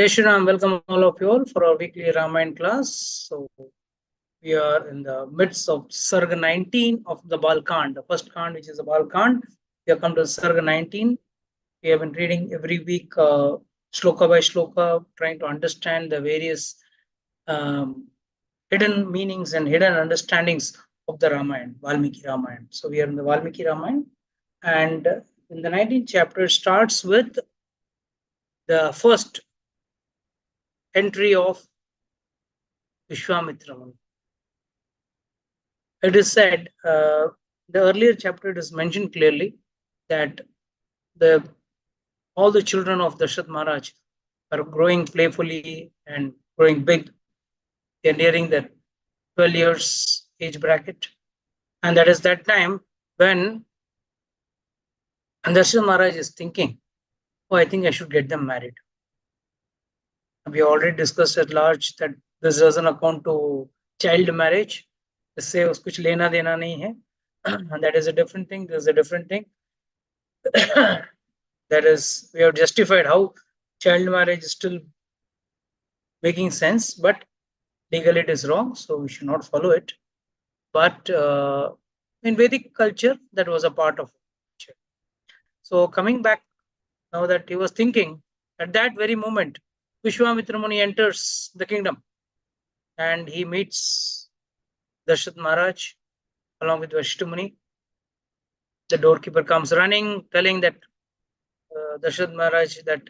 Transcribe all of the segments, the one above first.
Jai Shri Ram, welcome all of you all for our weekly Ramayana class. So we are in the midst of Sarga 19 of the Balkand, the first Kand, which is the Balkand. We have come to Sarga 19. We have been reading every week shloka by shloka, trying to understand the various hidden meanings and hidden understandings of the Ramayana, Valmiki Ramayana. So we are in the Valmiki Ramayana, and in the 19th chapter starts with the first entry of Vishwamitra Muni. It is said, the earlier chapter it is mentioned clearly that all the children of Dashrath Maharaj are growing playfully and growing big. They are nearing their 12 years age bracket. And that is that time when Dashrath Maharaj is thinking, oh, I think I should get them married. We already discussed at large that this doesn't account to child marriage. इससे कुछ लेना देना नहीं है. And that is a different thing. This is a different thing. That is, we have justified how child marriage is still making sense, but legally it is wrong, so we should not follow it. But in Vedic culture, that was a part of it. So coming back, now that he was thinking, at that very moment, Vishwamitra Muni enters the kingdom and he meets Dashrath Maharaj along with Vashishta Muni. The doorkeeper comes running, telling that Dashrath Maharaj that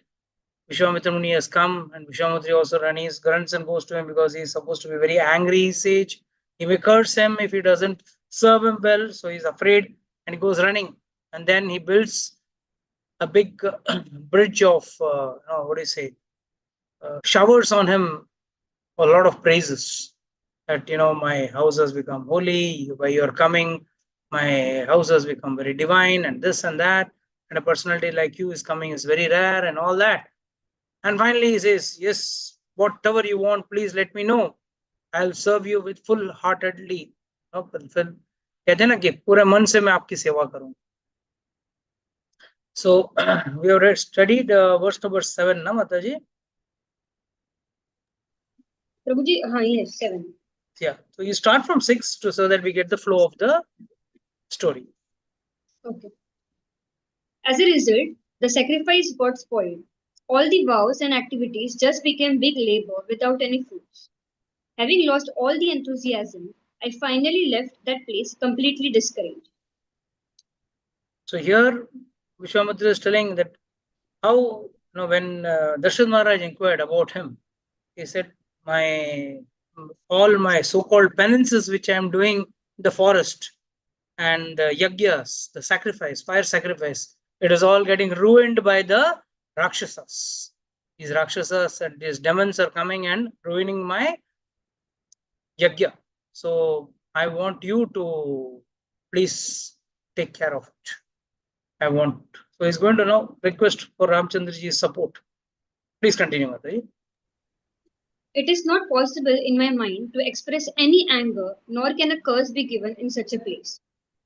Vishwamitra Muni has come, and Vishwamitra also runs. His grandson goes to him because he is supposed to be very angry sage. He may curse him if he doesn't serve him well, so he's afraid and he goes running. And then he builds a big bridge of, what do you say, showers on him a lot of praises. That, my house has become holy, by your coming, my house has become very divine, and this and that. And a personality like you is coming is very rare and all that. And finally he says, yes, whatever you want, please let me know. I'll serve you with full-heartedly. कहते हैं ना कि पूरे मन से मैं आपकी सेवा करूं. So we have studied verse number 7, na Mataji? Prabhuji, yes, 7. Yeah, so you start from 6 so that we get the flow of the story. Okay. As a result, the sacrifice got spoiled. All the vows and activities just became big labor without any fruits. Having lost all the enthusiasm, I finally left that place completely discouraged. So here Vishwamitra is telling that how, when Dashrath Maharaj inquired about him, he said, all my so-called penances which I am doing in the forest and the yagyas, the sacrifice, fire sacrifice, it is all getting ruined by the Rakshasas. These Rakshasas and these demons are coming and ruining my yagya. So I want you to please take care of it. So he's going to now request for Ramchandraji's support. Please continue, Mataji. It is not possible in my mind to express any anger, nor can a curse be given in such a place.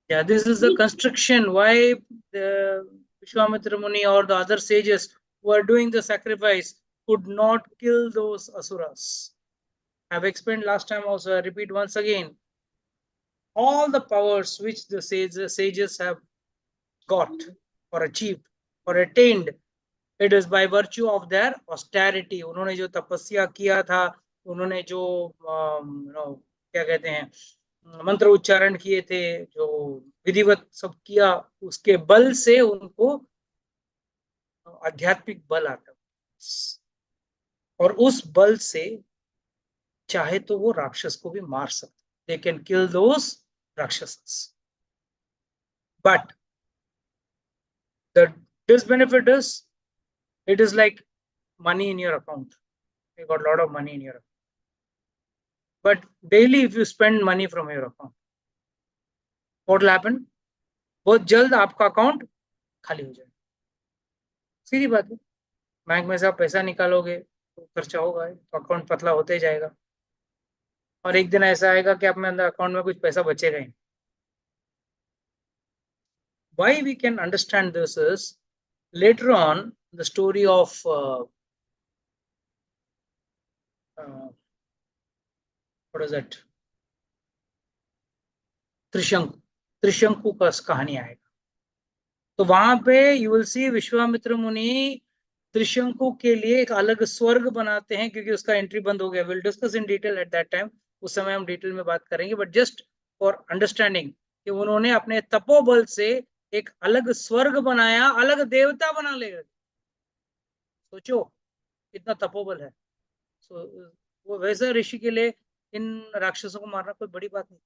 Yeah, this is the construction why the Vishwamitra Muni or the other sages who are doing the sacrifice could not kill those asuras. I've explained last time also, I repeat once again. All the powers which the sages have got or achieved or attained, it is by virtue of their austerity. उन्होंने जो तपस्या किया था, उन्होंने जो क्या कहते हैं मंत्र उच्चारण किए थे, जो विधिवत सब किया, उसके बल से उनको आध्यात्मिक बल आता है. और उस बल से चाहे तो वो राक्षस को भी मार सकते. They can kill those rakshasas. But the disbenefit is, it is like money in your account. You got a lot of money in your account. But daily if you spend money from your account, what will happen? बहुत जल्द आपका account खाली हो जाएगा. सीधी बात है. Bank में से आप पैसा निकालोगे तो खर्चा होगा, तो अकाउंट पतला होते जाएगा. और एक दिन ऐसा आएगा कि आप में अंदर अकाउंट में कुछ पैसा बचेगा ही. Why we can understand this is later on the story of what is that? त्रिशंकु, त्रिशंकु का कहानी आएगा। तो वहां पे यू विल सी विश्वामित्र मुनि त्रिशंकु के लिए एक अलग स्वर्ग बनाते हैं, क्योंकि उसका एंट्री बंद हो गया। Will discuss in detail at that time, उस समय हम डिटेल में बात करेंगे, बट जस्ट फॉर अंडरस्टैंडिंग कि उन्होंने अपने तपोबल से एक अलग स्वर्ग बनाया, अलग देवता बना ले। सोचो कितना तपोबल है। वो वैसा ऋषि के लिए इन राक्षसों को मारना कोई बड़ी बात नहीं।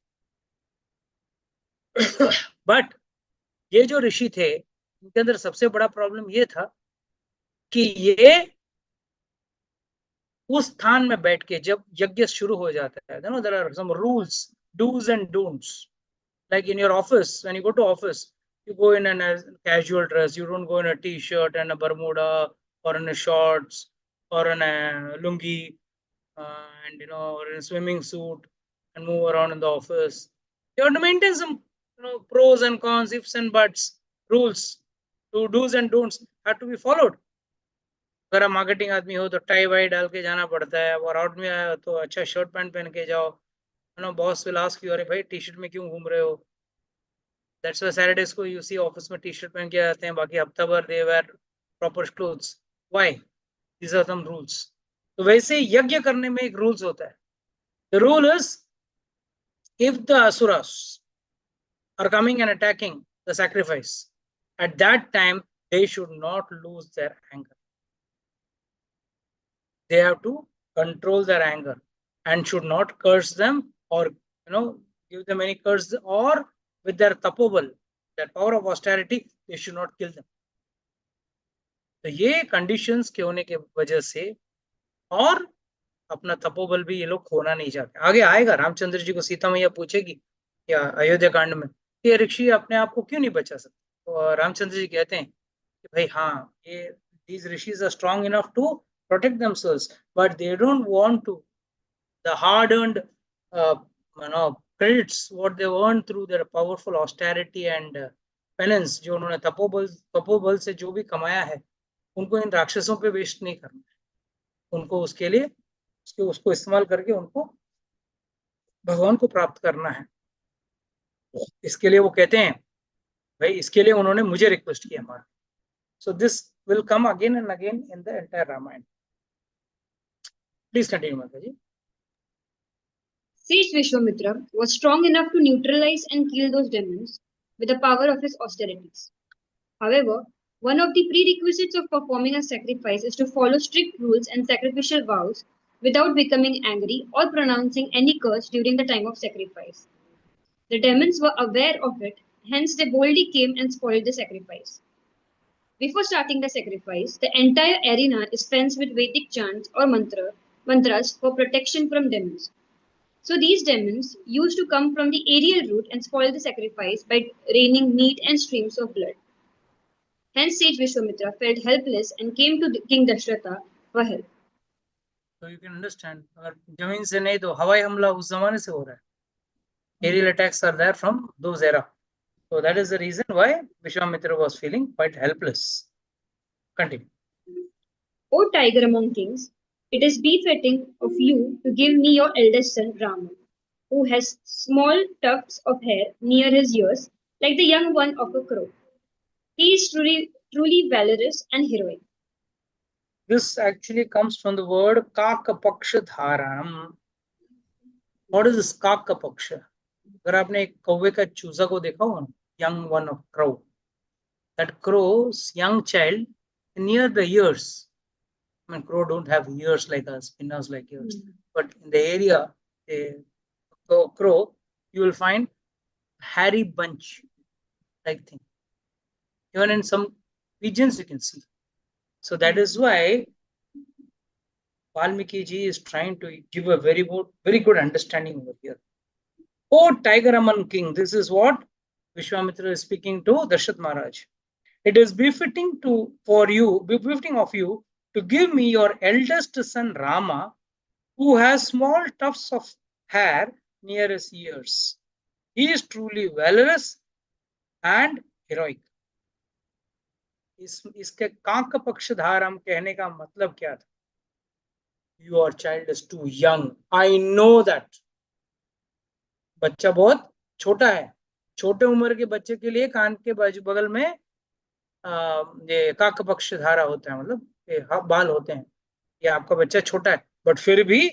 बट ये जो ऋषि थे, इनके अंदर सबसे बड़ा प्रॉब्लम ये था कि ये उस स्थान में बैठ के जब यज्ञ शुरू हो जाता है, there are some rules, dos and don'ts, like in your office, when you go to office, you go in a casual dress, you don't go in a t-shirt and a bermuda or in a shorts or in a lungi, and or in a swimming suit and move around in the office. You have to maintain some pros and cons, ifs and buts, rules, to do's and don'ts have to be followed. अगर आप marketing आदमी हो तो tie Y डाल के जाना पड़ता है, और आउट में आया तो अच्छा शर्ट पैंट पहन के जाओ। बॉस विल आस्क यू, अरे भाई टी शर्ट में क्यों घूम रहे हो? दैट्स व्हाई सैटरडेज को यू सी ऑफिस में टी शर्ट पहन के आते हैं, बाकी हफ्ता भर they wear proper clothes. Why? These are some rules. तो वैसे यज्ञ करने में एक रूल्स होता है। The rule is, if the asuras are coming and attacking the sacrifice, at that time they should not lose their anger. They have to control their anger and should not curse them, or give them any curse, or with their tapobal, their power of austerity, they should not kill them. तो ये conditions के होने के वजह से, और अपना तपोबल भी ये लोग खोना नहीं चाहते। आगे आएगा, रामचंद्र जी को सीता मैया पूछेगी या अयोध्या कांड में, ये ऋषि अपने आप को क्यों नहीं बचा सकते? तो रामचंद्र जी कहते हैं कि भाई हाँ, ये these rishis are strong enough to protect themselves, but they don't want to the hard earned credits what they earned through their powerful austerity and penance, जो उन्होंने तपोबल से जो भी कमाया है, उनको इन राक्षसों पे वेस्ट नहीं करना है। उनको उसके लिए उसको इस्तेमाल करके उनको भगवान को प्राप्त करना है। इसके लिए वो कहते हैं भाई, इसके लिए उन्होंने मुझे रिक्वेस्ट किया हमारा। So this will come again and again in the entire Ramayana. Please continue Mata ji. Sage Vishwamitra was strong enough to neutralize and kill those demons with the power of his austerities. However, one of the prerequisites of performing a sacrifice is to follow strict rules and sacrificial vows without becoming angry or pronouncing any curse during the time of sacrifice. The demons were aware of it, hence they boldly came and spoiled the sacrifice. Before starting the sacrifice, the entire arena is fenced with Vedic chants or mantras for protection from demons. So these demons used to come from the aerial route and spoil the sacrifice by raining meat and streams of blood. Hence sage Vishwamitra felt helpless and came to King Dashratha for help. So you can understand, अगर जमीन से नहीं तो हवाई हमला उस जमाने से हो रहा है। Aerial attacks are there from those era. So that is the reason why Vishwamitra was feeling quite helpless. Continue. O tiger among kings, it is befitting of you to give me your eldest son Rama, who has small tufts of hair near his ears, like the young one of a crow. He is truly valorous and heroic. This actually comes from the word Kakapaksha Dharanam. What is this Kakapaksha? अगर आपने एक कौवे का चूजा को देखा हो, young one of crow, that crow's young child near the ears. I mean, crow don't have ears like us, spinners like ears, but in the area, crow, you will find hairy bunch like thing. Even in some pigeons you can see. So that is why Valmiki ji is trying to give a very good understanding over here. Oh, tiger among king, this is what Vishwamitra is speaking to Darshat Maharaj. It is befitting of you to give me your eldest son Rama, who has small tufts of hair near his ears. He is truly valorous and heroic. इसके कांक पक्षधारम कहने का मतलब क्या था? Your child is too young. I know that. बच्चा बहुत छोटा है. छोटे उम्र के बच्चे के लिए कान के बाजू बगल में ये काक पक्ष धारा होता है, मतलब ये बाल होते हैं. ये आपका बच्चा छोटा है, बट फिर भी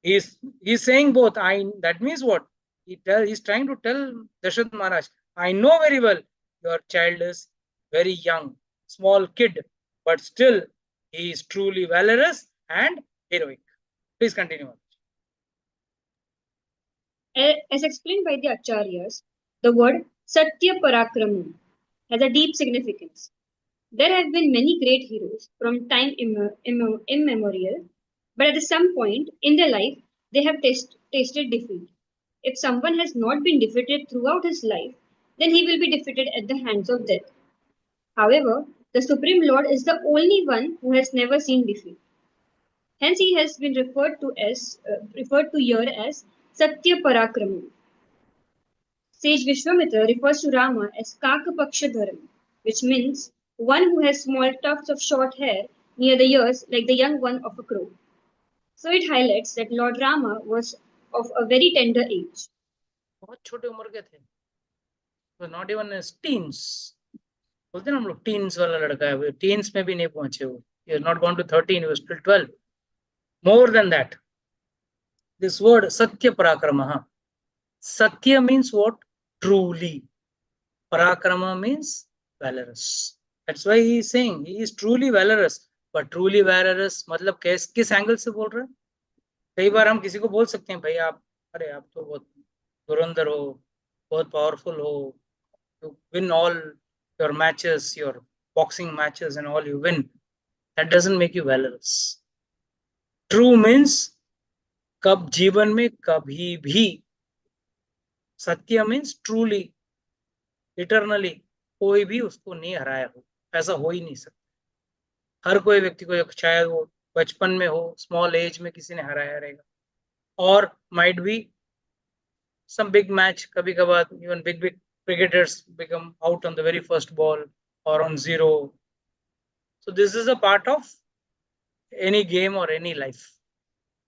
he's saying both. That means what? He's trying to tell Dashrath Maharaj, I know very well your child is very young, small kid, but still he is truly valorous and heroic. Please continue. As explained by the Acharyas, the word Satya Parakramam has a deep significance. There have been many great heroes from time immemorial, but at some point in their life, they have tasted defeat. If someone has not been defeated throughout his life, then he will be defeated at the hands of death. However, the Supreme Lord is the only one who has never seen defeat. Hence, he has been referred to here as Satya Parakramam. Sage Vishwamitra refers to Rama as Kakapaksha which means one who has small tufts of short hair near the ears like the young one of a crow. So it highlights that Lord Rama was of a very tender age. बहुत छोटे उम्र के थे. Was not even his teens. बोलते ना हम लोग teens वाला लड़का है, टीन्स में भी नहीं पहुंचे वो. He has not gone to 13, he was still 12. More than that. This word Satya Parakrama. Satya means what? Truly. Parakrama means valorous. That's why he is saying he is truly valorous. But truly valorous मतलब किस angle से बोल रहे हैं? कई बार हम किसी को बोल सकते हैं, भाई आप, अरे आप तो बहुत धुरंधर हो, बहुत पावरफुल हो, you win all your matches, your boxing matches and all you win. That doesn't make you valorous. True means कब जीवन में कभी भी. सत्य मीन्स ट्रूली, इटरनली कोई भी उसको नहीं हराया हो, ऐसा हो ही नहीं सकता. हर कोई व्यक्ति को, शायद वो बचपन में हो, स्मॉल एज में किसी ने हराया रहेगा, और might be some big match, kabhi kabhi even big cricketers become out on the very first ball or on zero. So this is a part of any game or any life.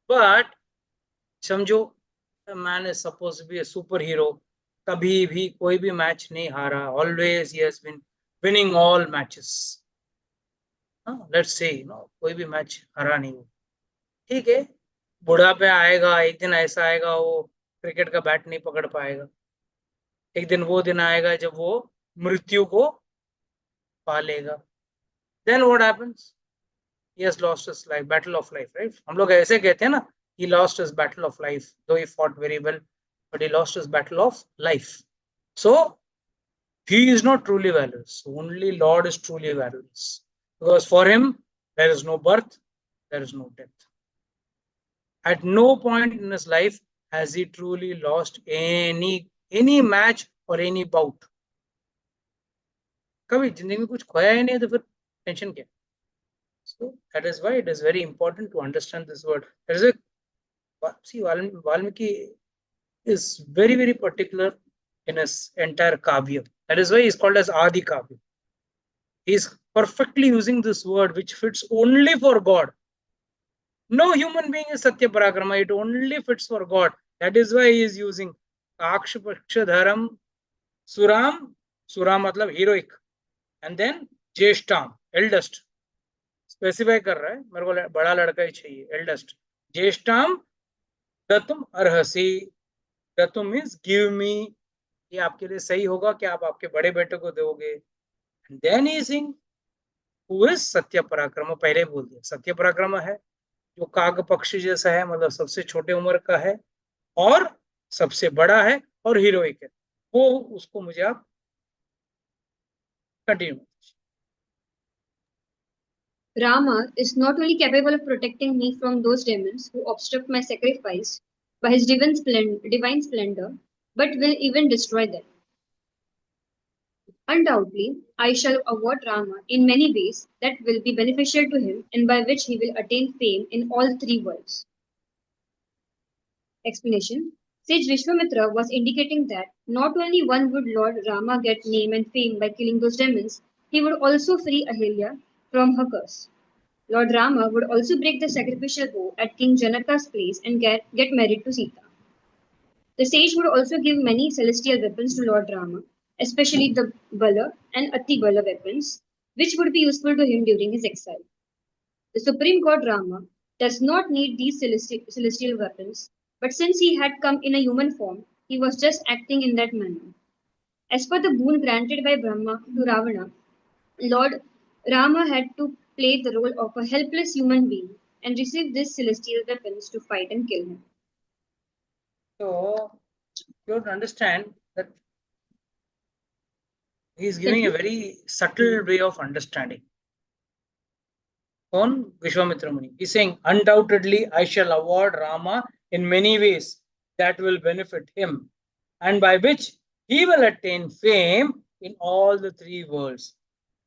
But समझो a man is supposed to be a superhero, कभी भी कोई भी match नहीं हारा, always he has been winning all matches. Let's say कोई भी match हारा नहीं हो, ठीक है. बुढ़ापे आएगा, एक दिन ऐसा आएगा वो क्रिकेट का बैट नहीं पकड़ पाएगा. एक दिन वो दिन आएगा जब वो मृत्यु को पालेगा. Then what happens? He has lost his life, battle of life, right? हम लोग ऐसे कहते हैं ना, he lost his battle of life, though he fought very well, but he lost his battle of life. So he is not truly valorous. Only Lord is truly valorous, because for him there is no birth, there is no death. At no point in his life has he truly lost any match or any bout. कभी जिंदगी में कुछ खोया ही नहीं, तो फिर tension क्या? So that is why it is very important to understand this word. There is see, Valmiki is very, very particular in his entire kavya. That is why he is called as Adi Kavya. He is perfectly using this word which fits only for God. No human being is Satya Parakrama. It only fits for God. That is why he is using Akshapaksha Dharam Suram. Suram matlab heroic. And then Jeshtam, eldest. Specify कर रहा है, मेरे को बड़ा लड़का ही चाहिए, eldest. ज्येष्ठाम दत्तुम अर्हसि. दत्तुम means give me, ये आपके लिए सही होगा कि आप आपके बड़े बेटे को दोगे. Then he sing who is Satya Parakram. पहले बोल दिया सत्य पराक्रम है जो काग पक्षी जैसा है, मतलब सबसे छोटे उम्र का है और सबसे बड़ा है और हीरोइक है. वो उसको मुझे आप continue. Rama is not only capable of protecting me from those demons who obstruct my sacrifice by his divine splendor, but will even destroy them. Undoubtedly, I shall award Rama in many ways that will be beneficial to him and by which he will attain fame in all three worlds. Explanation. Sage Vishwamitra was indicating that not only one would Lord Rama get name and fame by killing those demons, he would also free Ahilya from her curse. Lord Rama would also break the sacrificial bow at King Janaka's place and get married to Sita. The sage would also give many celestial weapons to Lord Rama, especially the Bala and Ati Bala weapons, which would be useful to him during his exile. The supreme god Rama does not need these celestial weapons, but since he had come in a human form, he was just acting in that manner. As per the boon granted by Brahma to Ravana, Lord Rama had to play the role of a helpless human being and receive these celestial weapons to fight and kill him. So you have to understand that he is giving a very subtle way of understanding on Vishwamitra Muni. He is saying, undoubtedly, I shall award Rama in many ways that will benefit him, and by which he will attain fame in all the three worlds.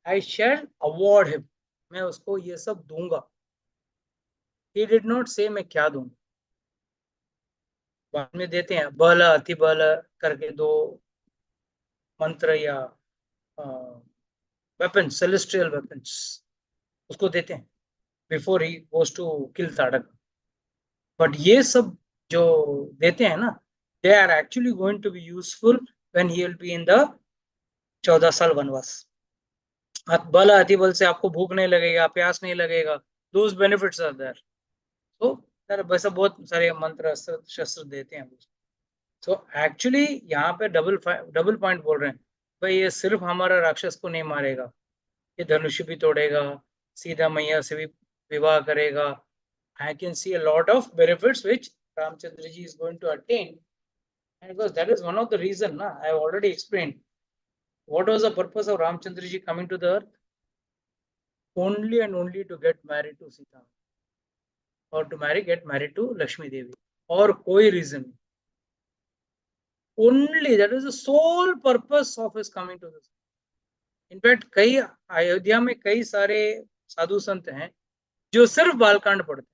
I shall award him. मैं उसको ये सब दूंगा. He did not say मैं क्या दूंगा. बाद में देते हैं बल अति बल करके दो मंत्र या weapons, celestial weapons उसको देते हैं before he goes to kill Tadak. But ये सब जो देते हैं ना, they are actually going to be useful when he will be in the 14 साल वनवास. बल अति बल से आपको भूख नहीं लगेगा, प्यास नहीं लगेगा. Those benefits are there. So वैसा बहुत सारे मंत्र अस्त्र शस्त्र देते हैं. So actually यहाँ पे डबल पॉइंट बोल रहे हैं भाई, ये सिर्फ हमारा राक्षस को नहीं मारेगा, ये धनुष भी तोड़ेगा, सीता मैया से भी विवाह करेगा. I can see a lot of benefits which Ramchandra ji is going to attain, and because that is one of the reason, I have already explained what was the purpose of Ramchandra ji coming to the earth. Only and only to get married to Sita, or to get married to Lakshmi Devi, or कोई reason. Only that is the sole purpose of his coming to this. In fact, कई अयोध्या में कई सारे साधु संत हैं जो सिर्फ बालकांड पढ़ते हैं.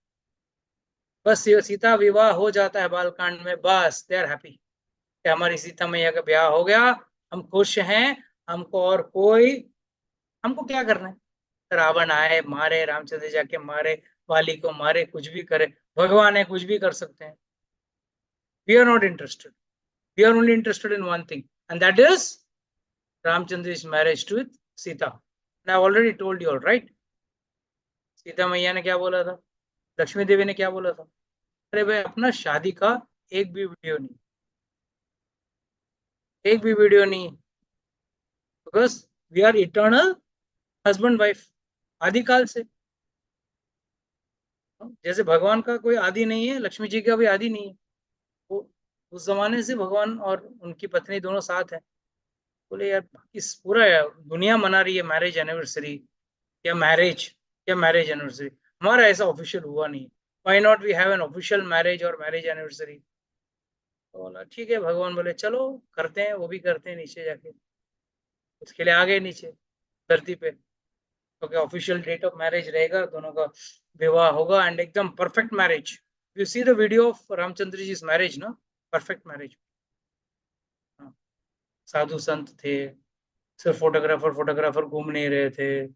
बस सीता विवाह हो जाता है बालकांड में, बस दे आर हैप्पी कि हमारी सीता मैया का ब्याह हो गया, हम खुश हैं, हमको और कोई, हमको क्या करना है. रावण आए मारे, रामचंद्र जाके मारे, वाली को मारे, कुछ भी करे, भगवान है, कुछ भी कर सकते हैं. We are not interested. We are only interested in one thing, and that is Ramchandra's marriage to Sita. And I already told you all, right? Sita मैया ने क्या बोला था, लक्ष्मी देवी ने क्या बोला था, अरे भाई अपना शादी का एक भी वीडियो नहीं, because we are eternal husband wife, आदि काल से. जैसे भगवान का कोई आदि नहीं है, लक्ष्मी जी का भी आदि नहीं है. वो उस जमाने से भगवान और उनकी पत्नी दोनों साथ हैं. बोले यार इस पूरा दुनिया मना रही है मैरिज एनिवर्सरी या मैरिज एनिवर्सरी, हमारा ऐसा ऑफिशियल हुआ नहीं. Why not we have an official marriage और मैरिज एनिवर्सरी. तो बोला ठीक है. भगवान बोले चलो करते हैं, वो भी करते हैं नीचे जाके. उसके लिए आ गए नीचे धरती पे, क्योंकि ऑफिशियल डेट ऑफ मैरिज रहेगा, दोनों का विवाह होगा एंड एकदम perfect marriage. You see the video of Ramchandra ji marriage ना, परफेक्ट मैरिज. साधु संत थे, सिर्फ फोटोग्राफर घूम नहीं रहे थे.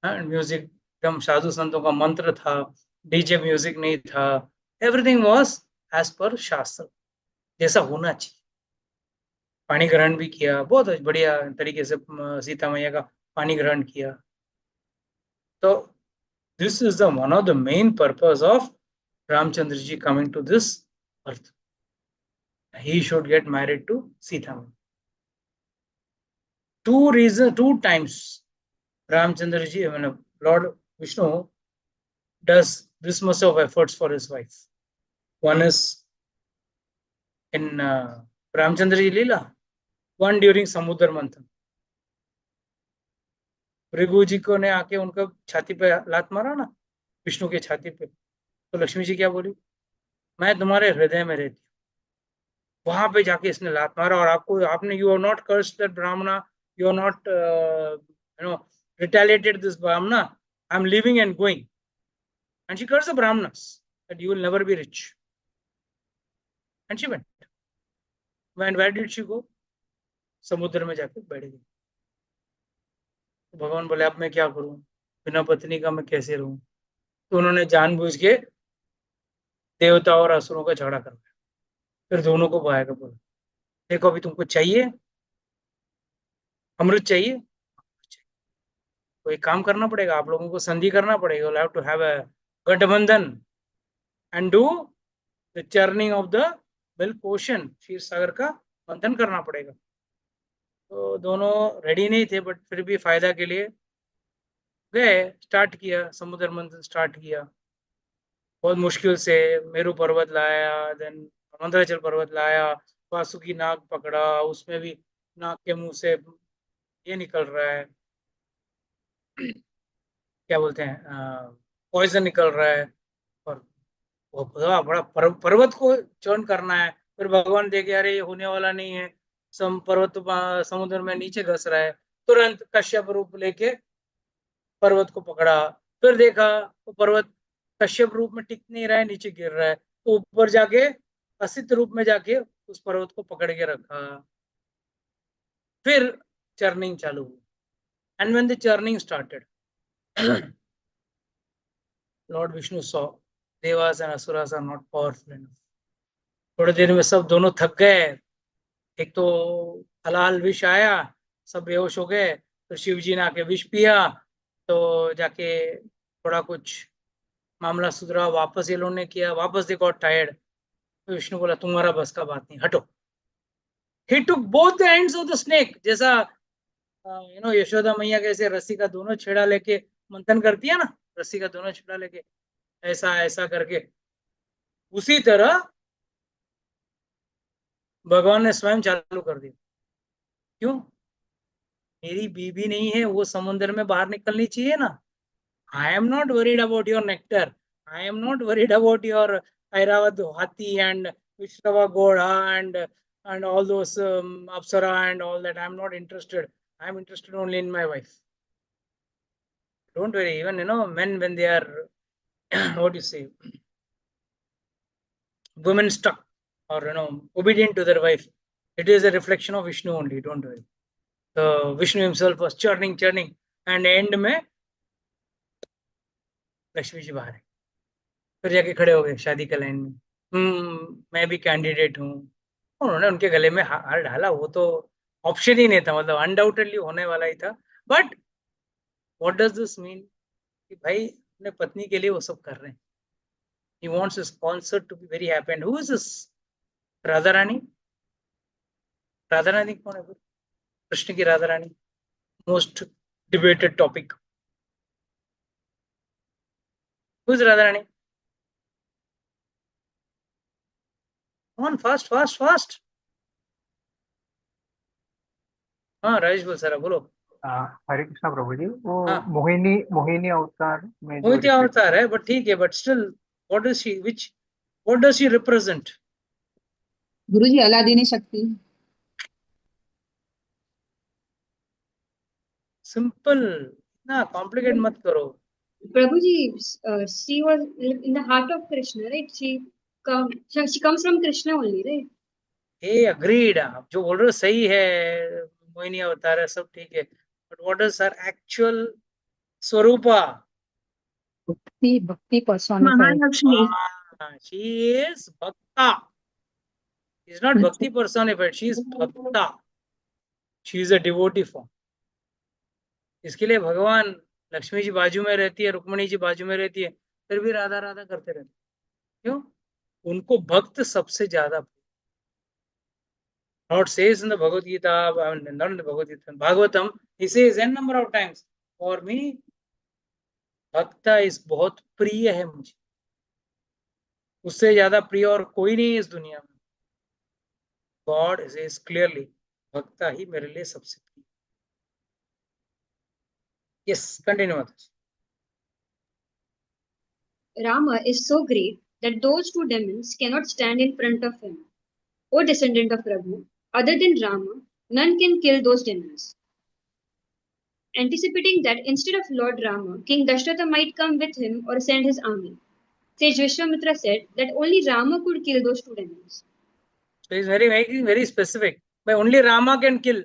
म्यूजिक एकदम साधु संतों का मंत्र था, डीजे म्यूजिक नहीं था. एवरीथिंग वाज एज पर शास्त्र, जैसा होना चाहिए. पानी ग्रहण भी किया, बहुत बढ़िया तरीके से सीता मैया का पानी ग्रहण किया. तो this is the one of the main purpose of Ramchandra ji coming to this earth. He should get married to Sita Maiya. Two times Ramchandra ji, Lord Vishnu does this much of efforts for his wife. One is in Ramchandra ji Leela, one during Samudra Manthan. Bhrigu जी को ने आके उनका छाती पे लात मारा ना, विष्णु के छाती पे, तो लक्ष्मी जी क्या बोली, मैं तुम्हारे हृदय में रहती हूँ. वहां पे जाके इसने लात मारा और आपने you are not cursed that Brahmana, you are not retaliated this Brahmana, I am leaving and going. And she cursed the Brahmanas that you will never be rich. And she went. Where did she go? समुद्र में जाके बैठ गई. भगवान बोले अब मैं क्या करूं, बिना पत्नी का मैं कैसे रहूं. तो उन्होंने जानबूझ के देवता और असुरों का झगड़ा करवाया, फिर दोनों को बुलाया, बोला देखो अभी तुमको चाहिए अमृत चाहिए, तो एक काम करना पड़ेगा, आप लोगों को संधि करना पड़ेगा, you have to have a गठबंधन and do the churning of the milk ocean, क्षीर सागर का मंथन करना पड़ेगा। तो दोनों रेडी नहीं थे, बट फिर भी फायदा के लिए गए, स्टार्ट किया, समुद्र मंथन स्टार्ट किया। बहुत मुश्किल से मेरू पर्वत लाया, देन मंदराचल पर्वत लाया, वासुकी नाग पकड़ा, उसमें भी नाग के मुंह से ये निकल रहा है, क्या बोलते हैं, पॉइजन निकल रहा है, और वो बड़ा पर्वत को चर्न करना है। फिर भगवान देखे अरे ये होने वाला नहीं है, पर्वत समुद्र में नीचे घस रहा है, तुरंत कश्यप रूप लेके पर्वत को पकड़ा। फिर देखा वो पर्वत कश्यप रूप में टिक नहीं रहा है, नीचे गिर रहा है, तो ऊपर जाके असित रूप में जाके उस पर्वत को पकड़ के रखा। फिर चर्निंग चालू हुई, and when the churning started Lord Vishnu saw devas and asuras are not powerful enough. थोड़ी देर में सब दोनों थक गए, एक तो हलाल विष आया, सब बेहोश हो गए, तो शिव जी ने आके विष पिया, तो जाके थोड़ा कुछ मामला सुधरा, वापस ये लोगों ने किया, वापस दे गॉट टायर्ड, तो विष्णु बोला तुम्हारा बस का बात नहीं, हटो। He took both the ends of the snake, जैसा यशोदा मैया कैसे रस्सी का दोनों छेड़ा लेके मंथन करती है ना, रस्सी का दोनों छेड़ा लेके ऐसा ऐसा करके, उसी तरह भगवान ने स्वयं चालू कर दिया। क्यों? मेरी बीवी नहीं है, वो समुद्र में बाहर निकलनी चाहिए ना। I am not worried about your nectar, I am not worried about your Airavat हाथी एंड विश्रवा घोड़ा and all those apsara and all that. I'm not interested. I'm interested only in my wife. Don't worry, even men, when they are what do you say, women stuck or obedient to their wife, it is a reflection of Vishnu only, don't worry. So Vishnu himself was churning and end में लक्ष्मी जी बाहर है, फिर जाके खड़े हो गए शादी का लाइन में, मैं भी कैंडिडेट हूँ। उन्होंने उनके गले में हार डाला, वो तो ऑप्शन ही नहीं था, मतलब अनडाउटेडली होने वाला ही था। But what does this mean कि भाई अपने पत्नी के लिए वो सब कर रहे हैं। He wants his consort to be very happy. And who is this? Radha Rani. Radha Rani कौन है? कृष्ण की Radha Rani, most debated topic. Who is Radha Rani? Come on, fast. हाँ राजेश बोल सारा बोलो। हरे कृष्णा प्रभु जी, वो हाँ मोहिनी अवतार में जो मोहित अवतार है, बट ठीक है, but still what does she what does she represent? Guruji अलादीनी शक्ति। सिंपल ना, कॉम्प्लिकेट मत करो। Prabhuji, she was in the heart of Krishna, right? She comes from Krishna only, right? He agreed, आप जो बोल रहे हो सही है, मोहिनी अवतार है, सब ठीक है, but what is her actual स्वरूपा? भक्ति personified. Mahalakshmi. She is Bhakta. She is not Bhakti personified. She is Bhakta. She is a devotee form. इसके लिए भगवान लक्ष्मी जी बाजू में रहती है, रुक्मणी जी बाजू में रहती है, फिर भी राधा राधा करते रहते। क्यों? उनको भक्त सबसे ज्यादा। Lord says in the Bhagavad Gita, not in the Bhagavad Gita, Bhagavatam, he says n number of times, for me भक्ता इस बहुत प्रिय है मुझे, उससे ज्यादा प्रिय और कोई नहीं है इस दुनिया में। गॉड सेज क्लियरली, भक्ता ही मेरे लिए सबसे प्रिय। यस, कंटिन्यू मत। Rama is so great that those two demons cannot stand in front of him. O descendant of Raghu, other than Rama, none can kill those demons. Anticipating that instead of Lord Rama, King Dasharatha might come with him or send his army, sage Vishwamitra said that only Rama could kill those two demons. So he is very specific. By only Rama can kill.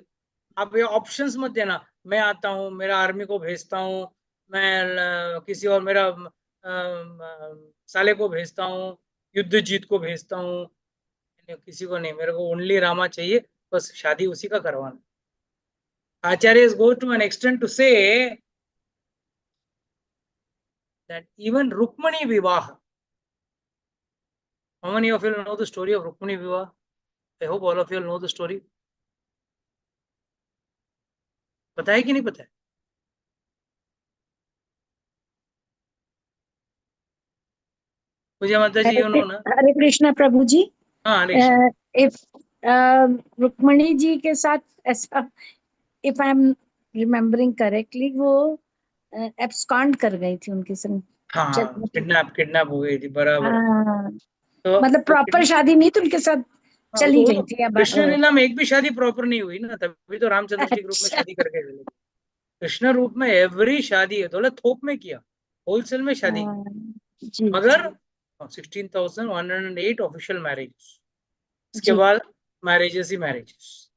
आप ये options मत देना, मैं आता हूँ, मेरा army को भेजता हूँ, मैं किसी और, मेरा साले को भेजता हूँ, युद्ध जीत को भेजता हूँ, किसी को नहीं, मेरे को ओनली रामा चाहिए, बस शादी उसी का करवाना. Acharyas go to an extent to say that even Rukmani Vivaha. How many of you know the story of Rukmani Vivaha? I hope all of you know the story. पता है कि नहीं पता है? पूजा माता जी, you know ना? हरे कृष्णा प्रभु जी. हाँ, हरे Krishna. If Rukmini जी के साथ ऐसा, if I am remembering correctly, वो abscond कर गई थी उनके संग. हाँ, किडनैप हो गई थी, बराबर. हाँ, तो मतलब प्रॉपर शादी नहीं तो उनके साथ चली गई थी. अब कृष्ण लीला में एक भी शादी प्रॉपर नहीं हुई ना, तभी तो रामचंद्र जी के रूप में अच्छा. शादी करके चले गए. कृष्ण रूप में एवरी शादी है तो थोक में किया, होलसेल में शादी की. हाँ, जी मगर 16,108 ऑफिशियल मैरिज, इसके जी. बाद मैरिजेस ही मैरिजेस.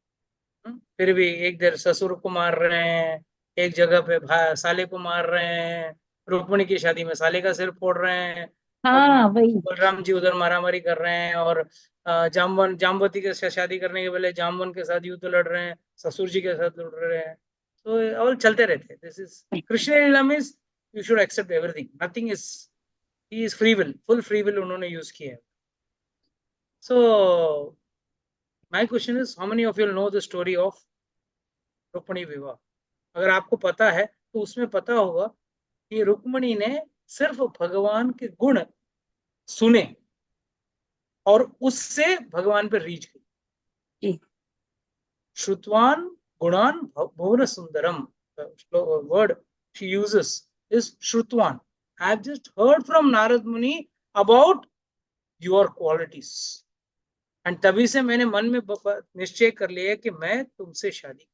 फिर भी एक देर ससुर को मार रहे हैं, एक जगह पे साले को मार रहे हैं, रुक्मिणी की शादी में साले का सिर फोड़ रहे हैं, हाँ, वही. बलराम जी उधर मारामारी कर रहे हैं, और जाम्बवती के साथ शादी करने के पहले जामवन के साथ युद्ध लड़ रहे हैं, ससुर जी के साथ लड़ रहे हैं. तो ऑल चलते रहते हैं. This is Krishna leela means you should accept everything, nothing is, he is free will, full free will उन्होंने यूज किया है. So my question is, how many of you know the story of Rukmini vivah? अगर आपको पता है तो उसमें पता होगा कि रुक्मिणी ने सिर्फ भगवान के गुण सुने और उससे भगवान पे रीच गई. श्रुतवान गुणान भुवन सुंदरम, वर्ड शी यूजेस इज श्रुतवान. I have just heard from Narad Muni about your qualities, and तभी से मैंने मन में निश्चय कर लिया कि मैं तुमसे शादी,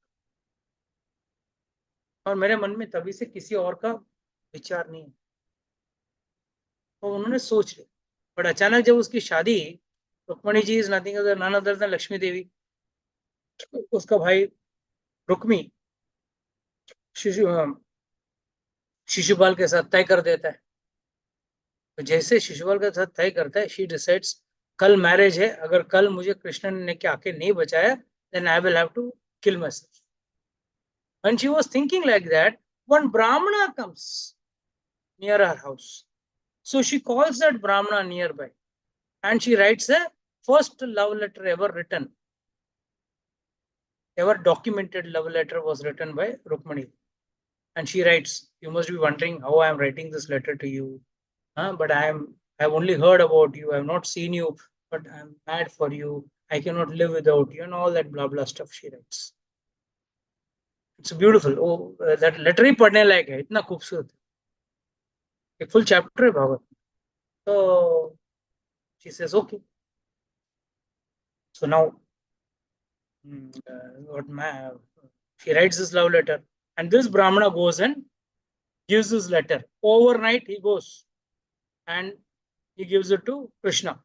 और मेरे मन में तभी से किसी और का विचार नहीं है. तो उन्होंने सोच लिया. बट अचानक जब उसकी शादी, Rukmini ji is nothing other none other than Lakshmi Devi, उसका भाई रुक्मी शिशुपाल के साथ तय कर देता है. तो जैसे शिशुपाल के साथ तय करता है, शी डिसाइड्स कल मैरिज है, अगर कल मुझे कृष्ण ने के आके नहीं बचाया, then I will have to kill myself. When she was thinking like that, one Brahmana comes near her house. So she calls that Brahmana nearby and she writes a first love letter ever written. Ever documented love letter was written by Rukmani. And she writes, you must be wondering how I am writing this letter to you. But I've only heard about you. I have not seen you, but I'm mad for you. I cannot live without you, and all that blah blah stuff she writes. It's beautiful. Oh, that letter ही पढ़ने लायक है, इतना खूबसूरत. एक full chapter है Bhagavat. So she says, okay. So now, she writes this love letter, and this Brahmana goes and gives this letter. Overnight he goes and he gives it to Krishna,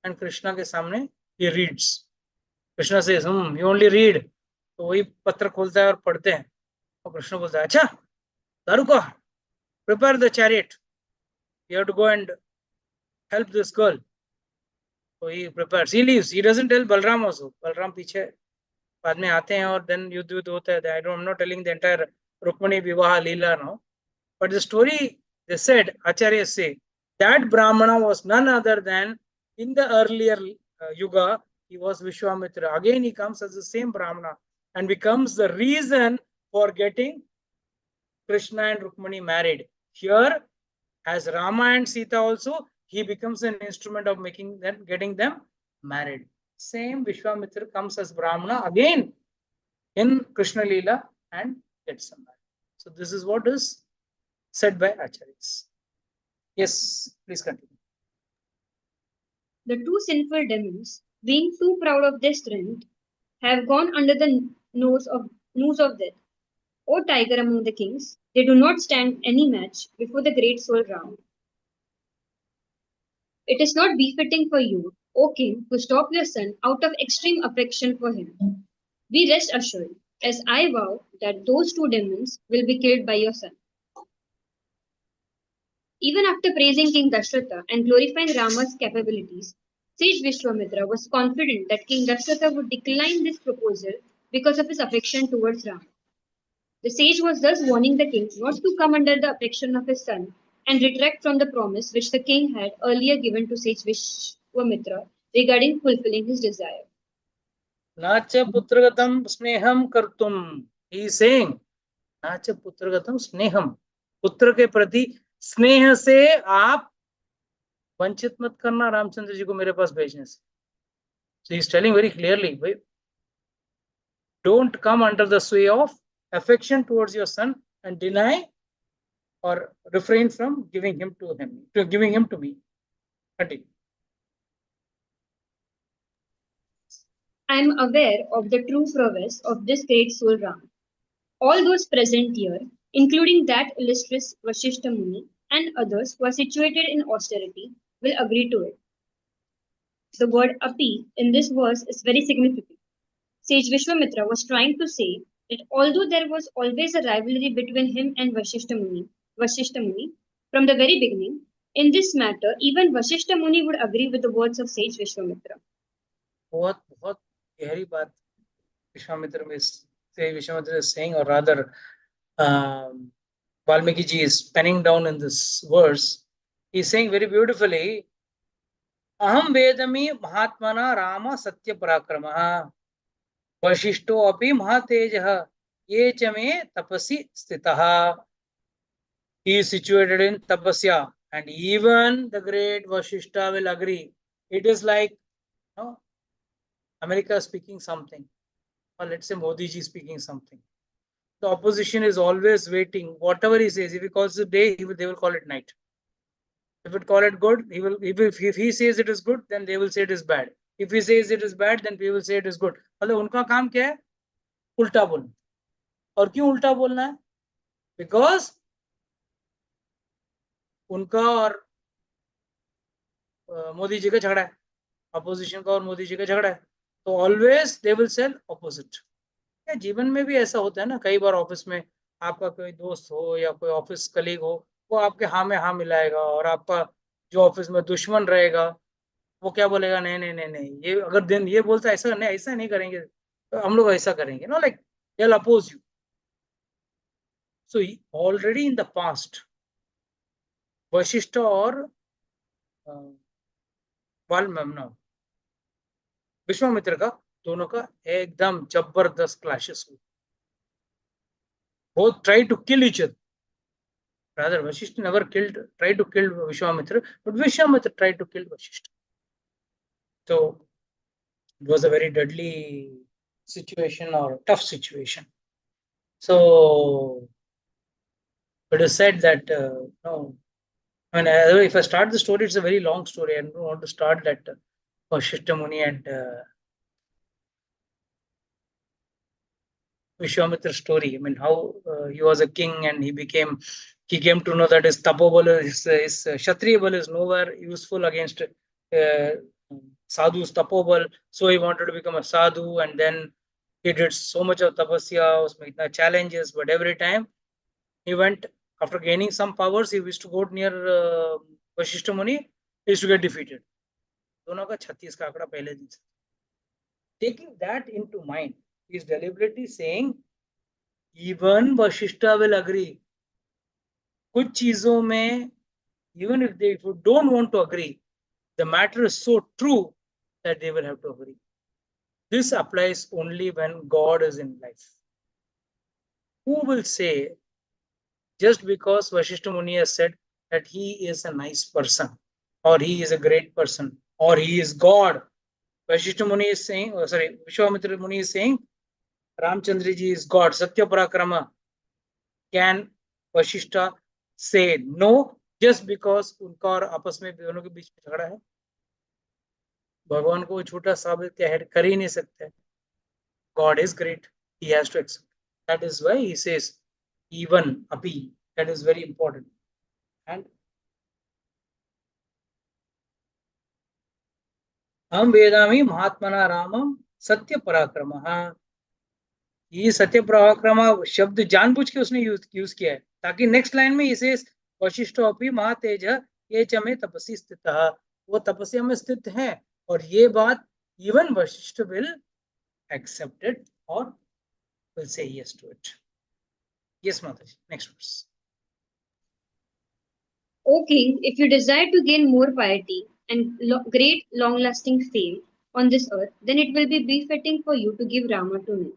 and Krishna के सामने he reads. Krishna says, you only read. तो वही पत्र खोलता है और पढ़ते हैं. और कृष्ण बोलता है, अच्छा दारुका, prepare the chariot. You have to go and help this girl. So he prepares. He leaves. He doesn't tell Balram also. Balram पीछे बाद में आते हैं और then युद्ध होता है. I'm not telling the entire Rukmani Vivaha Leela now. But the story, they said, Acharyas say, that Brahmana was none other than, in the earlier Yuga, he was Vishwamitra. Again he comes as the same Brahmana and becomes the reason for getting Krishna and Rukmani married. Here, as Rama and Sita also, he becomes an instrument of making them, getting them married. Same Vishwamitra comes as Brahmana again in Krishna Leela and gets them married. So this is what is said by Acharyas. Yes, please continue. The two sinful demons, being too proud of their strength, have gone under the noose of death. O tiger among the kings, they do not stand any match before the great soul Ram. It is not befitting for you, O king, to stop your son out of extreme affection for him. Be rest assured, as I vow that those two demons will be killed by your son. Even after praising King Dashratha and glorifying Rama's capabilities, sage Vishwamitra was confident that King Dashratha would decline this proposal because of his affection towards Rama. The sage was thus warning the king not to come under the affection of his son and retract from the promise which the king had earlier given to sage Vishwamitra regarding fulfilling his desire. Nacha putragatam sneham kartum. He is saying, नाच पुत्रगतम स्नेहम, पुत्र के प्रति स्नेह से आप वंचित मत करना रामचंद्र जी को मेरे पास भेजने से. So he is telling very clearly, don't come under the sway of affection towards your son and deny or refrain from giving him to me. Continue. I am aware of the true prowess of this great soul Ram. All those present here, including that illustrious Vashishta Muni and others who are situated in austerity, will agree to it. The word api in this verse is very significant. Sage Vishwamitra was trying to say that although there was always a rivalry between him and Vashishta Muni from the very beginning, in this matter, even Vashishta Muni would agree with the words of Sage Vishwamitra. बहुत बहुत गहरी बात Vishwamitra is saying, or rather Valmiki ji is penning down in this verse. He is saying very beautifully, aham vedami mahatmana Rama satya parakrama Vashishto api mahatejah ye chame tapasi stitaha. He is situated in tapasya, and even the great Vashishta will agree. It is like, America speaking something, or let's say Modi ji speaking something. The opposition is always waiting. Whatever he says, if he calls it day, they will call it night. If it call it good, he will. If he says it is good, then they will say it is bad. If he says it is bad, then people will say it is good. मतलब उनका काम क्या है? उल्टा बोलना. और क्यों उल्टा बोलना है? Because उनका और मोदी जी का झगड़ा है. Opposition का और मोदी जी का झगड़ा है. तो always they will say opposite. जीवन में भी ऐसा होता है ना, कई बार ऑफिस में आपका कोई दोस्त हो या कोई ऑफिस कलीग हो, वो आपके हाँ में हाँ मिलाएगा, और आपका जो ऑफिस में दुश्मन रहेगा वो क्या बोलेगा, नहीं नहीं नहीं नहीं, ये अगर दिन ये बोलता है ऐसा नहीं करेंगे तो हम लोग ऐसा करेंगे, no, like they will oppose you. So already in the past Vashishtha और विश्वामित्र का दोनों का एकदम जबरदस्त क्लैशेस हुए. Both tried to kill each other. Rather, Vashishta never tried to kill Vishwamitra, but Vishwamitra tried to kill Vashishta. So it was a very deadly situation or tough situation. So it is said that if I start the story, it's a very long story. I don't want to start that Vashishta Muni and Vishwamitra story. I mean, how he was a king and he came to know that his tapobal, his Kshatriya bal is nowhere useful against sadhu's tapobal. So he wanted to become a sadhu, and then he did so much of tapasya, usme challenges, but every time he went, after gaining some powers, he used to go near Vashishta Muni, he used to get defeated. दोनों का 36 का आंकड़ा पहले दिन से. Taking that into mind, he is deliberately saying even Vashishta will agree. कुछ चीजों में even if they don't want to agree, the matter is so true that they will have to agree. This applies only when God is in life. Who will say, just because Vashishta Muni has said that he is a nice person, or he is a great person, or he is God, Vashishta Muni is saying, Vishwamitra Muni is saying, Ramchandra ji is God, Satya Parakrama. Can Vashishta say no just because उनका और आपस में दोनों के बीच में झगड़ा है? भगवान को छोटा साबित कर ही नहीं सकते. God is great. He has to accept. That is why he says even api. That is very important. And हम वेदामी महात्मना रामम सत्य पराक्रम. ये सत्य पराक्रम शब्द जानबूझ के उसने यूज किया है ताकि नेक्स्ट लाइन में इसे वशिष्ठोऽपि महातेजः ये च मे तपसि स्थितः, वो तपस्या में स्थित हैं और ये बात even Vashishtha will accept it or will say yes to it. Yes, Mataji. Next verse. O king, if you desire to gain more piety and great long-lasting fame on this earth, then it will be befitting for you to give Rama to me.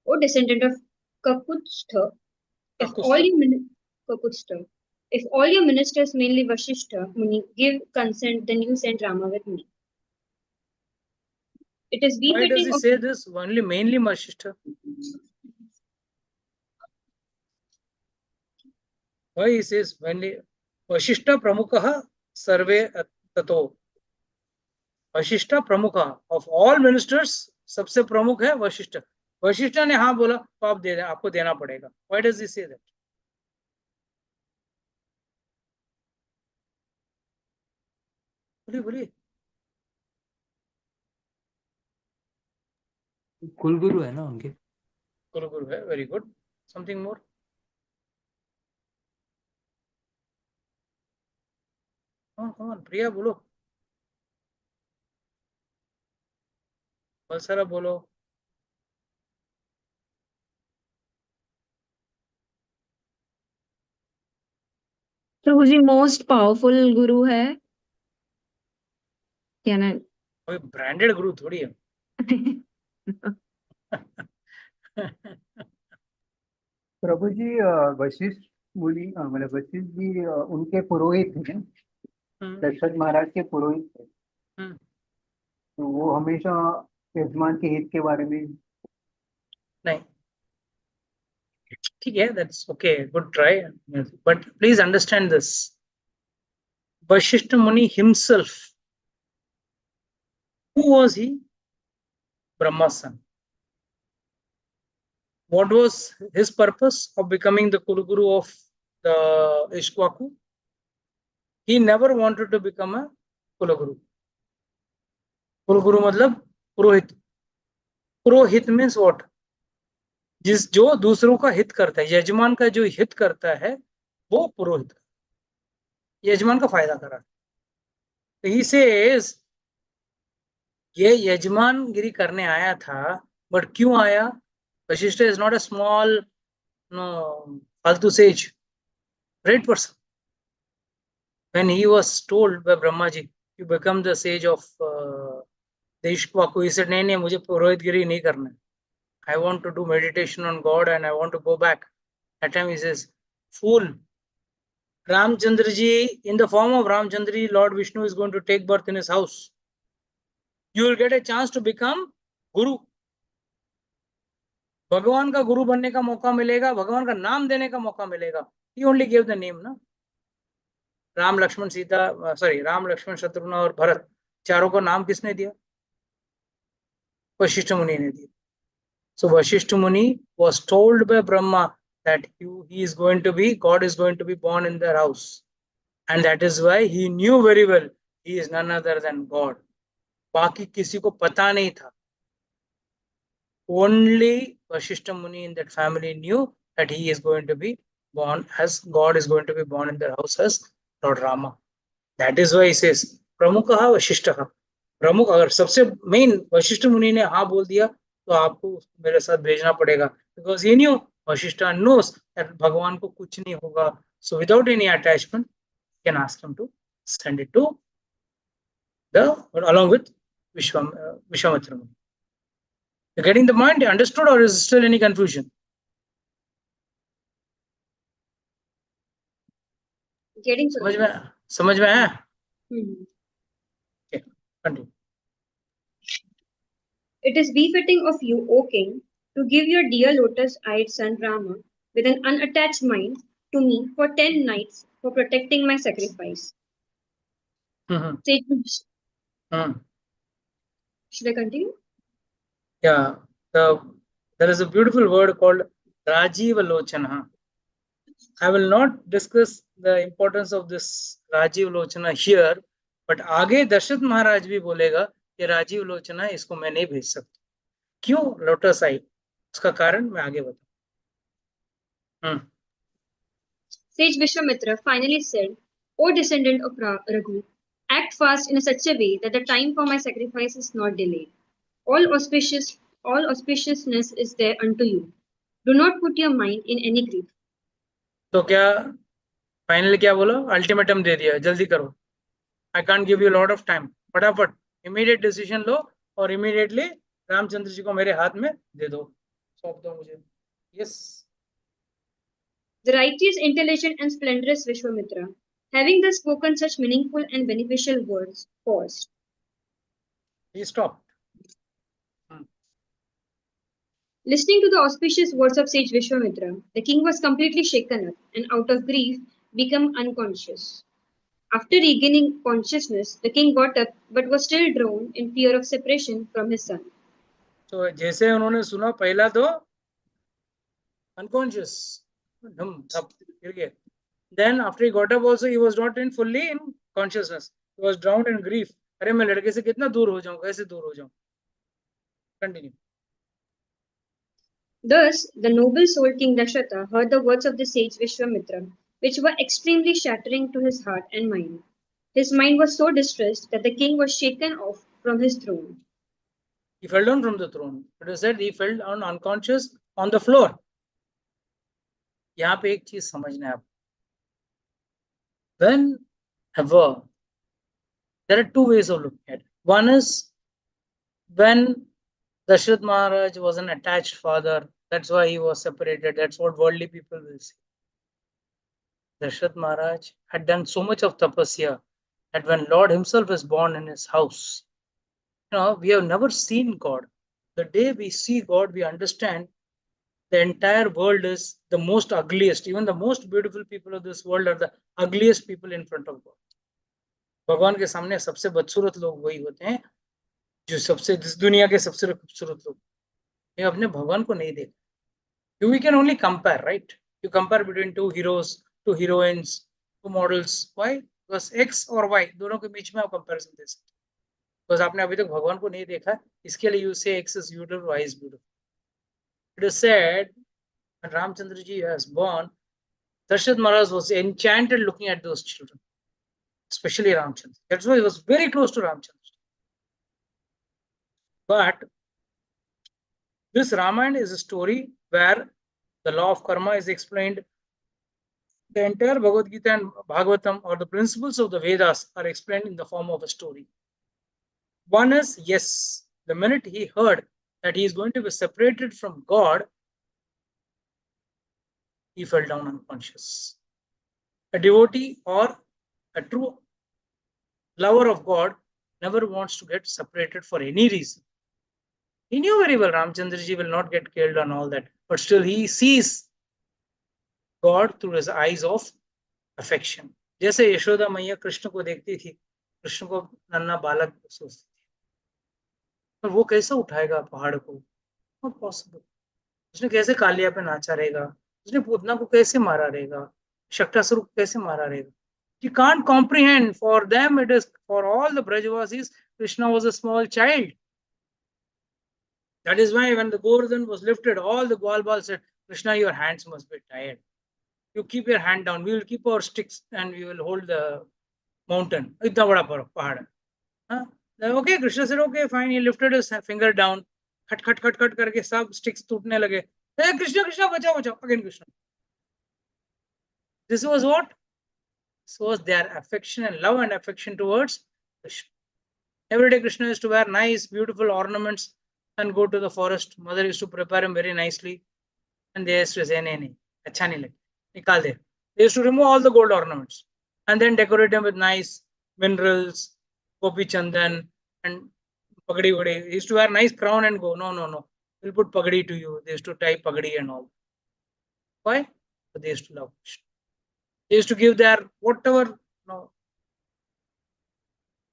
O descendant of Kapustha, if all your Kapustha, if all your ministers, mainly Vashishta Muni, give consent, then you send Rama with me. It is Why does befitting he of say this? Only mainly Vashishta. Why he says mainly Vashishta Pramukha Sarve Tato. Vashishtha प्रमुख of all ministers सबसे प्रमुख है वशिष्ठ. वशिष्ठ ने हाँ बोला तो आप दे, आपको देना पड़ेगा. Why does he say that? बोलिए बोलिए. कुलगुरु है ना उनके. कुलगुरु है. Very good. Something more? हाँ प्रिया बोलो. बलसारा बोलो. प्रभु जी मोस्ट पावरफुल गुरु है क्या ना? कोई ब्रांडेड गुरु थोड़ी है. प्रभु जी वशिष्ठ मुनि मतलब वशिष्ठ जी उनके पुरोहित हैं, दशरथ महाराज के पुरोहित थे, तो वो हमेशा यजमान के हित के बारे में. नहीं ठीक है. That's okay. Good try. But please understand this. Vashishtha मुनि himself, who was he? Brahma's son. What was his purpose of becoming the Kuluguru of the Ishwaku? He never wanted to become a Kuluguru. Kuluguru मतलब पुरोहित. पुरोहित means what? जो दूसरों का हित करता है, यजमान का जो हित करता है वो पुरोहित. यजमान का फायदा कर रहा है. तो he says ये यजमानगिरी करने आया था, बट क्यों आया? Vashishtha is not a small फालतू sage, great person. When he was told by Brahmaji, you become the sage of the Ishwaku, he said, नहीं मुझे पुरोहितगिरी नहीं करना है. I want to do meditation on God and I want to go back. That time he says, fool. Ramchandra ji, in the form of Ramchandra ji, Lord Vishnu is going to take birth in his house. You will get a chance to become Guru. भगवान का गुरु बनने का मौका मिलेगा, भगवान का नाम देने का मौका मिलेगा. He only gave the name, ना. राम लक्ष्मण सीता राम लक्ष्मण शत्रुघ्न और भरत चारों को नाम किसने दिया? वशिष्ठ मुनि ने दिया. So Vashishta Muni was told by Brahma that he is going to be, God is going to be born in their house. And that is why he knew very well he is none other than God. बाकी किसी को पता नहीं था. Only Vashishta Muni in that family knew that he is going to be born as God is going to be born in their house as Lord Rama. That is why he says, Pramukha Vashishtaha. प्रमुख अगर सबसे main Vashishtha मुनि ने हाँ बोल दिया तो आपको मेरे साथ भेजना पड़ेगा. Because he knew, Vashishtha knows that भगवान को कुछ नहीं होगा. So without any attachment can ask him to send it to the along with Vishwamitra Muni. You getting the mind? Understood or is still any confusion? getting समझ में है? Continue. It is befitting of you, O king, to give your dear lotus-eyed son Rama with an unattached mind to me for 10 nights for protecting my sacrifice. Should I continue? Yeah. There is a beautiful word called Rajiva Lochana. I will not discuss the importance of this Rajiv Lochana here, but आगे दशरथ महाराज भी बोलेगा कि राजीव लोचना इसको मैं नहीं भेज सकता. क्यों? लोटस आई. उसका कारण मैं आगे बताऊं. Sage Vishwamitra finally said, O descendant of Raghu, act fast in such a way that the time for my sacrifice is not delayed. All auspiciousness is there unto you. Do not put your mind in any grief. तो क्या finally क्या बोला? Ultimatum दे दिया, जल्दी करो, I can't give you lot of time, फटाफट immediate decision लो और immediately Ramchandra ji को मेरे हाथ में दे दो, सौंप दो मुझे. Yes. The righteous, intelligent, and splendorous Vishwamitra, having thus spoken such meaningful and beneficial words, paused. He stopped. Listening to the auspicious words of sage Vishwamitra, the king was completely shaken up and out of grief became unconscious. After regaining consciousness, the king got up but was still drowned in fear of separation from his son. तो जैसे उन्होंने सुना पहला तो unconscious, गिर गए. Then after he got up also he was not in fully in consciousness. He was drowned in grief. अरे मैं लड़के से कितना दूर हो जाऊं, कैसे दूर हो जाऊं? Continue. Thus, the noble soul King Dasharatha heard the words of the sage Vishwamitra, which were extremely shattering to his heart and mind. His mind was so distressed that the king was shaken off from his throne. He fell down from the throne. It was said he fell down unconscious on the floor. यहाँ पे एक चीज समझना है आप. Whenever there are two ways of looking at it. One is when Dashrath Maharaj was an attached father, that's why he was separated. That's what worldly people will say. Dashrath Maharaj had done so much of tapasya that when Lord himself is born in his house, we have never seen God. The day we see God, we understand the entire world is the most ugliest. Even the most beautiful people of this world are the ugliest people in front of God. भगवान के सामने सबसे बदसूरत लोग वही होते हैं जो सबसे इस दुनिया के सबसे खूबसूरत लोग. ये अपने भगवान को नहीं देखा. We can only compare, right? You compare between two heroes, two heroines, two models. Why? Because X और Y दोनों के बीच में आप comparison दे सकते. Because आपने अभी तक भगवान को नहीं देखा, इसके लिए you say X is beautiful, Y is beautiful. It is said when Ramchandra ji was born, Dashrath Maharaj was enchanted looking at those children, especially Ramchandra. That's why he was very close to Ramchandra. But this Ramayana is a story where the law of karma is explained. The entire Bhagavad Gita and Bhagavatam, or the principles of the Vedas, are explained in the form of a story. One is, yes, the minute he heard that he is going to be separated from God, he fell down unconscious. A devotee or a true lover of God never wants to get separated for any reason. He knew very well Ramchandra ji will not get killed and all that, but still he sees God through his eyes of affection. जैसे यशोदा मैया कृष्ण को देखती थी, कृष्ण को नन्हा बालक सोचती थी, पर वो कैसे उठाएगा पहाड़ को? Not possible. उसने कैसे कालिया पे नाचा रहेगा? उसने पूतना को कैसे मारा रहेगा? शक्टासुर को कैसे मारा रहेगा? You can't comprehend. For them, it is, for all the Brajavasis, Krishna was a small child. That is why when the Govardhan was lifted, all the Gwalbal said, Krishna, your hands must be tired. You keep your hand down. We will keep our sticks and we will hold the mountain. Itna bada pahad. Okay, Krishna said, okay, fine. He lifted his finger down. Khat khat khat khat करके सब sticks टूटने लगे. Hey, Krishna, Krishna, बचाओ बचाओ. Again Krishna. This was what? This was their affection and love and affection towards Krishna. Every day Krishna used to wear nice, beautiful ornaments and go to the forest. Mother used to prepare him very nicely. And they used to say, nahi, acha nahi lage. Nikal de. They used to remove all the gold ornaments and then decorate them with nice minerals, gopi chandan, and pagadi vadi. He used to wear nice crown and go, no, no, no. We'll put pagadi to you. They used to tie pagadi and all. Why? But they used to love Krishna. They used to give their whatever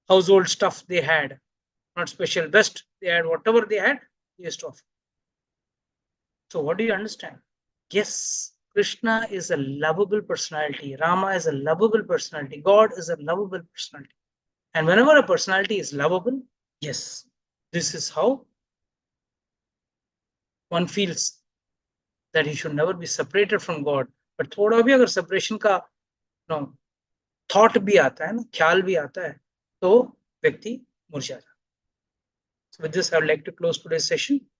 household stuff they had, not special, best they had, whatever they had, they used to offer. So what do you understand? Yes, Krishna is a lovable personality. Rama is a lovable personality. God is a lovable personality. And whenever a personality is lovable, yes, this is how one feels that he should never be separated from God. But थोड़ा भी अगर separation का thought भी आता है ना, ख्याल भी आता है, तो व्यक्ति मुरझा जाता है. So with this, I would like to close today's session.